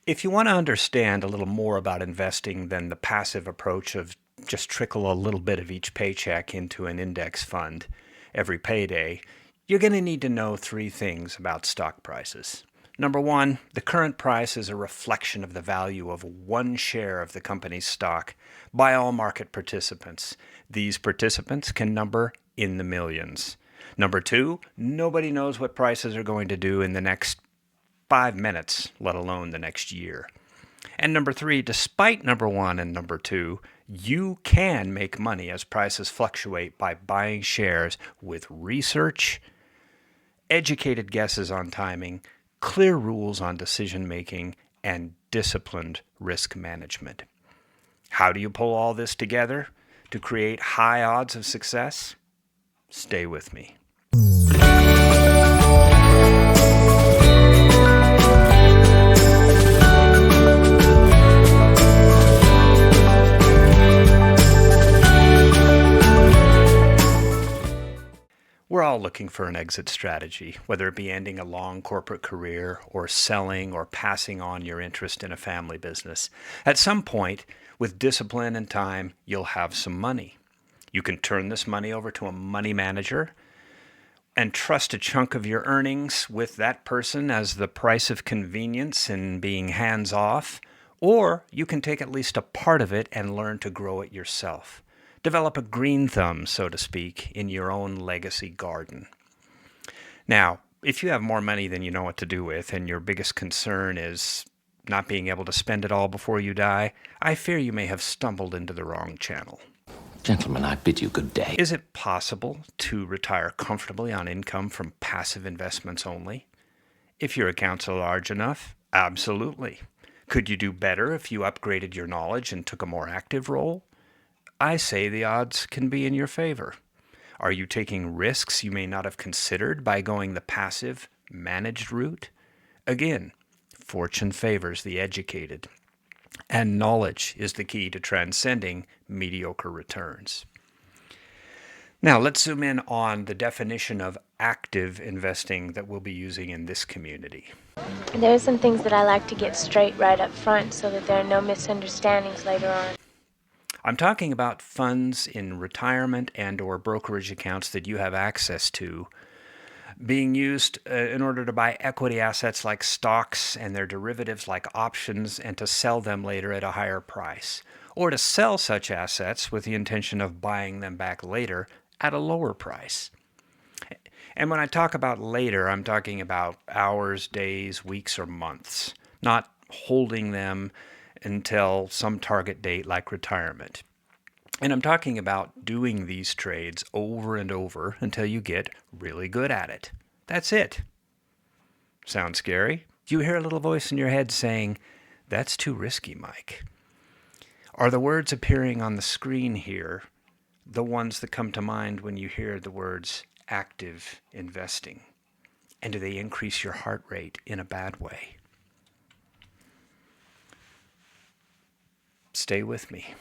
If you want to understand a little more about investing than the passive approach of just trickle a little bit of each paycheck into an index fund every payday, you're going to need to know three things about stock prices. Number one, the current price is a reflection of the value of one share of the company's stock by all market participants. These participants can number in the millions. Number two, nobody knows what prices are going to do in the next 5 minutes, let alone the next year. And number three, despite number one and number two, you can make money as prices fluctuate by buying shares with research, educated guesses on timing, clear rules on decision making, and disciplined risk management. How do you pull all this together to create high odds of success? Stay with me. We're all looking for an exit strategy, whether it be ending a long corporate career or selling or passing on your interest in a family business. At some point, with discipline and time, you'll have some money. You can turn this money over to a money manager and trust a chunk of your earnings with that person as the price of convenience in being hands off, or you can take at least a part of it and learn to grow it yourself. Develop a green thumb, so to speak, in your own legacy garden. Now, if you have more money than you know what to do with, and your biggest concern is not being able to spend it all before you die, I fear you may have stumbled into the wrong channel. Gentlemen, I bid you good day. Is it possible to retire comfortably on income from passive investments only? If your accounts are large enough, absolutely. Could you do better if you upgraded your knowledge and took a more active role? I say the odds can be in your favor. Are you taking risks you may not have considered by going the passive, managed route? Again, fortune favors the educated, and knowledge is the key to transcending mediocre returns. Now, let's zoom in on the definition of active investing that we'll be using in this community. There are some things that I like to get straight right up front so that there are no misunderstandings later on. I'm talking about funds in retirement and or brokerage accounts that you have access to being used in order to buy equity assets like stocks and their derivatives like options and to sell them later at a higher price, or to sell such assets with the intention of buying them back later at a lower price. And when I talk about later, I'm talking about hours, days, weeks, or months, not holding them until some target date like retirement. And I'm talking about doing these trades over and over until you get really good at it. That's it. Sound scary? Do you hear a little voice in your head saying, "That's too risky, Mike"? Are the words appearing on the screen here the ones that come to mind when you hear the words active investing? And do they increase your heart rate in a bad way? Stay with me.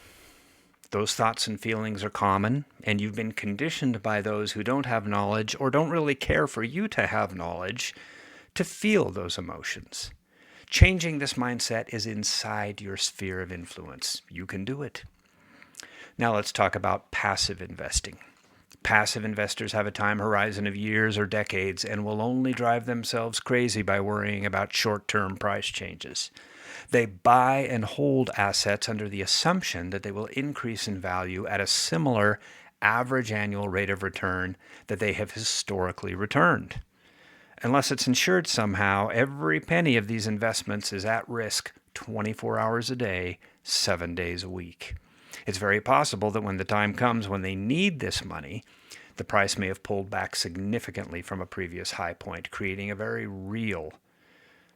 Those thoughts and feelings are common, and you've been conditioned by those who don't have knowledge or don't really care for you to have knowledge to feel those emotions. Changing this mindset is inside your sphere of influence. You can do it. Now let's talk about passive investing. Passive investors have a time horizon of years or decades and will only drive themselves crazy by worrying about short-term price changes. They buy and hold assets under the assumption that they will increase in value at a similar average annual rate of return that they have historically returned. Unless it's insured somehow, every penny of these investments is at risk 24 hours a day, 7 days a week. It's very possible that when the time comes when they need this money, the price may have pulled back significantly from a previous high point, creating a very real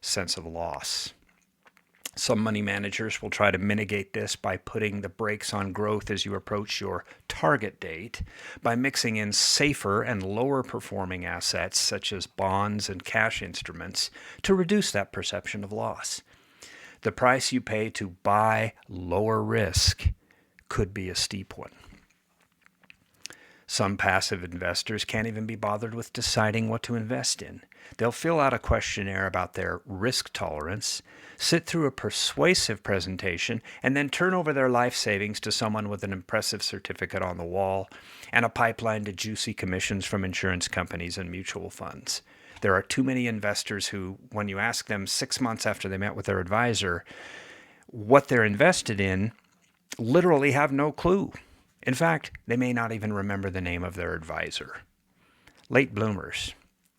sense of loss. Some money managers will try to mitigate this by putting the brakes on growth as you approach your target date, by mixing in safer and lower performing assets such as bonds and cash instruments to reduce that perception of loss. The price you pay to buy lower risk could be a steep one. Some passive investors can't even be bothered with deciding what to invest in. They'll fill out a questionnaire about their risk tolerance, sit through a persuasive presentation, and then turn over their life savings to someone with an impressive certificate on the wall and a pipeline to juicy commissions from insurance companies and mutual funds. There are too many investors who, when you ask them 6 months after they met with their advisor what they're invested in, literally have no clue. In fact, they may not even remember the name of their advisor. Late bloomers,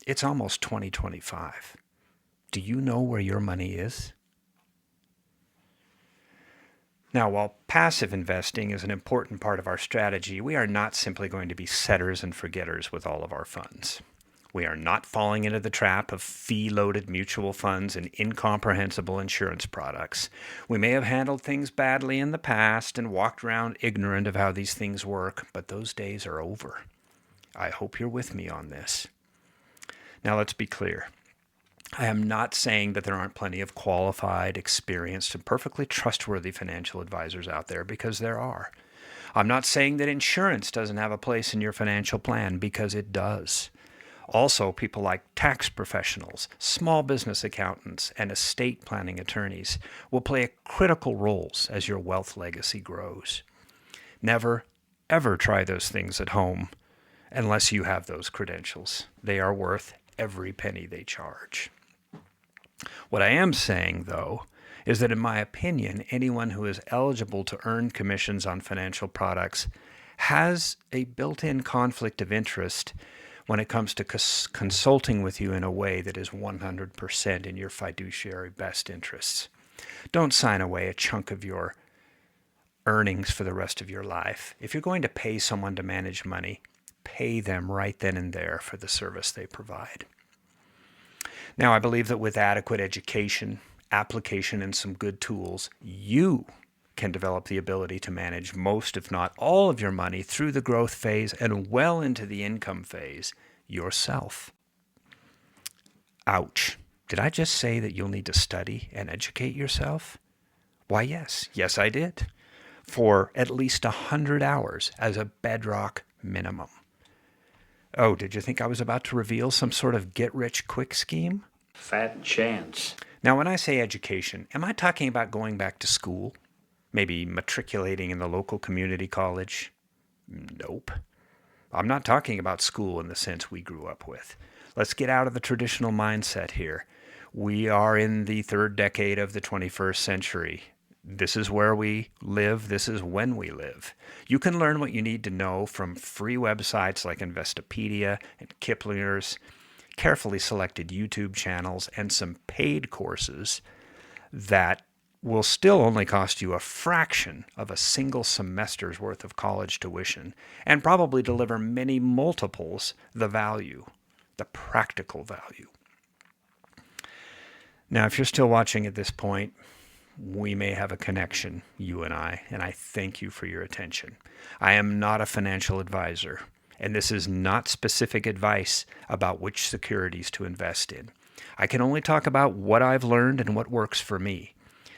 it's almost 2025. Do you know where your money is? Now, while passive investing is an important part of our strategy, we are not simply going to be setters and forgetters with all of our funds. We are not falling into the trap of fee-loaded mutual funds and incomprehensible insurance products. We may have handled things badly in the past and walked around ignorant of how these things work, but those days are over. I hope you're with me on this. Now, let's be clear. I am not saying that there aren't plenty of qualified, experienced, and perfectly trustworthy financial advisors out there, because there are. I'm not saying that insurance doesn't have a place in your financial plan, because it does. Also, people like tax professionals, small business accountants, and estate planning attorneys will play critical roles as your wealth legacy grows. Never, ever try those things at home unless you have those credentials. They are worth every penny they charge. What I am saying, though, is that in my opinion, anyone who is eligible to earn commissions on financial products has a built-in conflict of interest when it comes to consulting with you in a way that is 100% in your fiduciary best interests. Don't sign away a chunk of your earnings for the rest of your life. If you're going to pay someone to manage money, pay them right then and there for the service they provide. Now, I believe that with adequate education, application, and some good tools, you can develop the ability to manage most, if not all, of your money through the growth phase and well into the income phase yourself. Ouch. Did I just say that you'll need to study and educate yourself? Why, yes. Yes, I did. For at least 100 hours as a bedrock minimum. Oh, did you think I was about to reveal some sort of get-rich-quick scheme? Fat chance. Now, when I say education, am I talking about going back to school? Maybe matriculating in the local community college? Nope. I'm not talking about school in the sense we grew up with. Let's get out of the traditional mindset here. We are in the third decade of the 21st century. This is where we live. This is when we live. You can learn what you need to know from free websites like Investopedia and Kiplinger's, carefully selected YouTube channels, and some paid courses that will still only cost you a fraction of a single semester's worth of college tuition and probably deliver many multiples the value, the practical value. Now, if you're still watching at this point, we may have a connection, you and I thank you for your attention. I am not a financial advisor, and this is not specific advice about which securities to invest in. I can only talk about what I've learned and what works for me.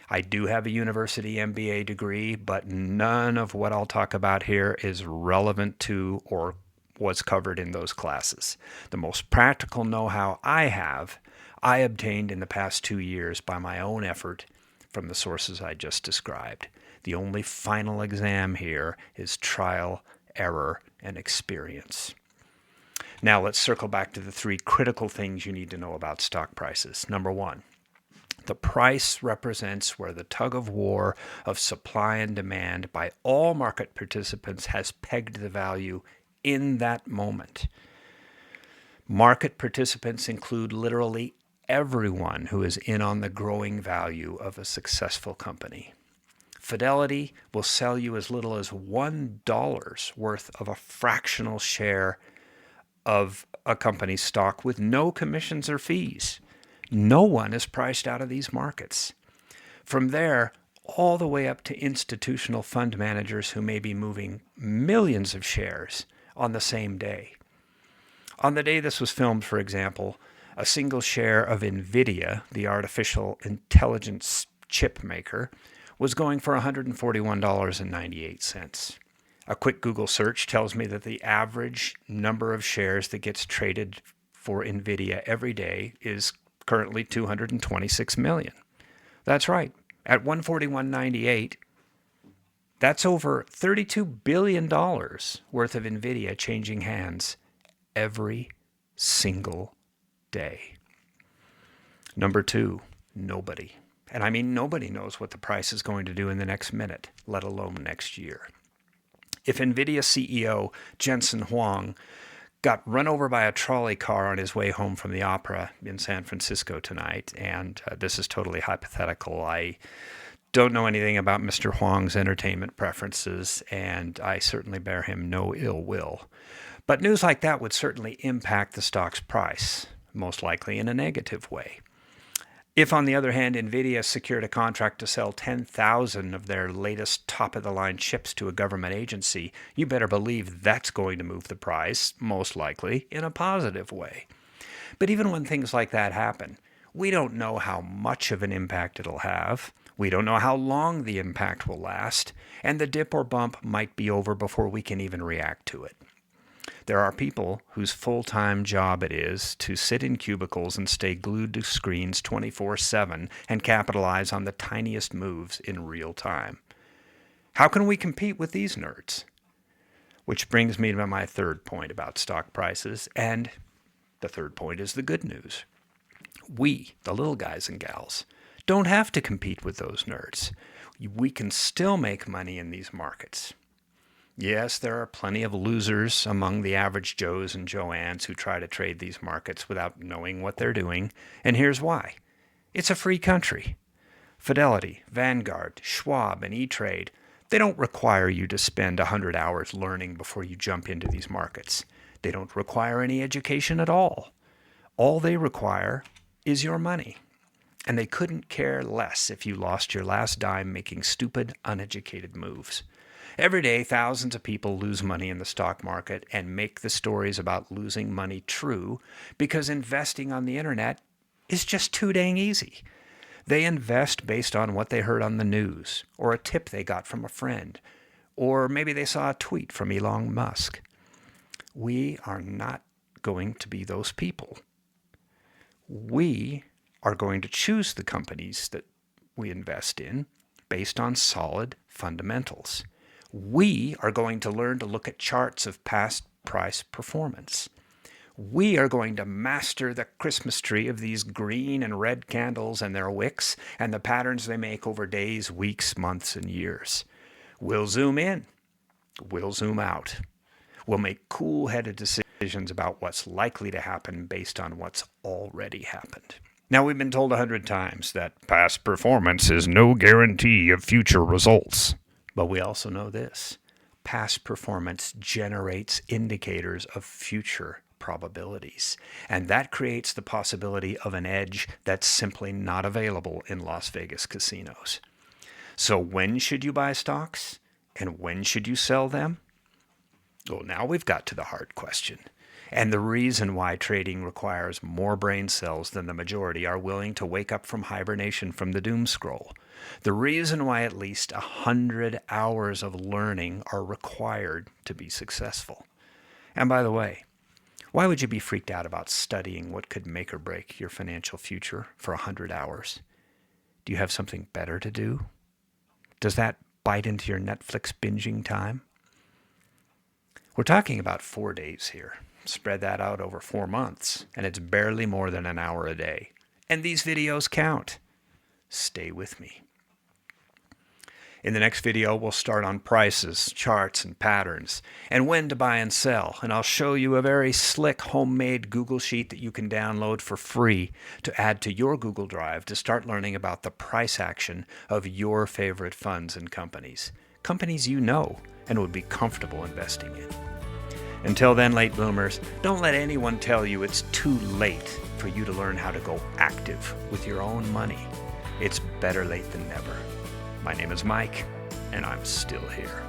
I do have a university MBA degree, but none of what I'll talk about here is relevant to or was covered in those classes. The most practical know-how I have, I obtained in the past 2 years by my own effort from the sources I just described. The only final exam here is trial, error, and experience. Now let's circle back to the 3 critical things you need to know about stock prices. Number 1, the price represents where the tug of war of supply and demand by all market participants has pegged the value in that moment. Market participants include literally everyone who is in on the growing value of a successful company. Fidelity will sell you as little as $1 worth of a fractional share of a company's stock with no commissions or fees. No one is priced out of these markets. From there, all the way up to institutional fund managers who may be moving millions of shares on the same day. On the day this was filmed, for example, a single share of NVIDIA, the artificial intelligence chip maker, was going for $141.98. A quick Google search tells me that the average number of shares that gets traded for NVIDIA every day is currently 226 million. That's right. At 141.98, that's over $32 billion worth of NVIDIA changing hands every single day. Number two, nobody. And I mean nobody knows what the price is going to do in the next minute, let alone next year. If NVIDIA CEO Jensen Huang got run over by a trolley car on his way home from the opera in San Francisco tonight, and this is totally hypothetical, I don't know anything about Mr. Huang's entertainment preferences, and I certainly bear him no ill will. But news like that would certainly impact the stock's price, most likely in a negative way. If, on the other hand, NVIDIA secured a contract to sell 10,000 of their latest top-of-the-line chips to a government agency, you better believe that's going to move the price, most likely, in a positive way. But even when things like that happen, we don't know how much of an impact it'll have. We don't know how long the impact will last, and the dip or bump might be over before we can even react to it. There are people whose full-time job it is to sit in cubicles and stay glued to screens 24/7 and capitalize on the tiniest moves in real time. How can we compete with these nerds? Which brings me to my third point about stock prices, and the third point is the good news. We, the little guys and gals, don't have to compete with those nerds. We can still make money in these markets. Yes, there are plenty of losers among the average Joes and Joannes who try to trade these markets without knowing what they're doing, and here's why. It's a free country. Fidelity, Vanguard, Schwab, and E-Trade, they don't require you to spend 100 hours learning before you jump into these markets. They don't require any education at all. All they require is your money. And they couldn't care less if you lost your last dime making stupid, uneducated moves. Every day, thousands of people lose money in the stock market and make the stories about losing money true because investing on the internet is just too dang easy. They invest based on what they heard on the news, or a tip they got from a friend, or maybe they saw a tweet from Elon Musk. We are not going to be those people. We are going to choose the companies that we invest in based on solid fundamentals. We are going to learn to look at charts of past price performance. We are going to master the Christmas tree of these green and red candles and their wicks and the patterns they make over days, weeks, months, and years. We'll zoom in. We'll zoom out. We'll make cool-headed decisions about what's likely to happen based on what's already happened. Now, we've been told 100 times that past performance is no guarantee of future results. But we also know this. Past performance generates indicators of future probabilities. And that creates the possibility of an edge that's simply not available in Las Vegas casinos. So when should you buy stocks? And when should you sell them? Well, now we've got to the hard question. And the reason why trading requires more brain cells than the majority are willing to wake up from hibernation from the doom scroll. The reason why at least 100 hours of learning are required to be successful. And by the way, why would you be freaked out about studying what could make or break your financial future for 100 hours? Do you have something better to do? Does that bite into your Netflix binging time? We're talking about 4 days here. Spread that out over 4 months, and it's barely more than an hour a day. And these videos count. Stay with me. In the next video, we'll start on prices, charts, and patterns, and when to buy and sell. And I'll show you a very slick homemade Google Sheet that you can download for free to add to your Google Drive to start learning about the price action of your favorite funds and companies. Companies you know and would be comfortable investing in. Until then, late bloomers, don't let anyone tell you it's too late for you to learn how to go active with your own money. It's better late than never. My name is Mike, and I'm still here.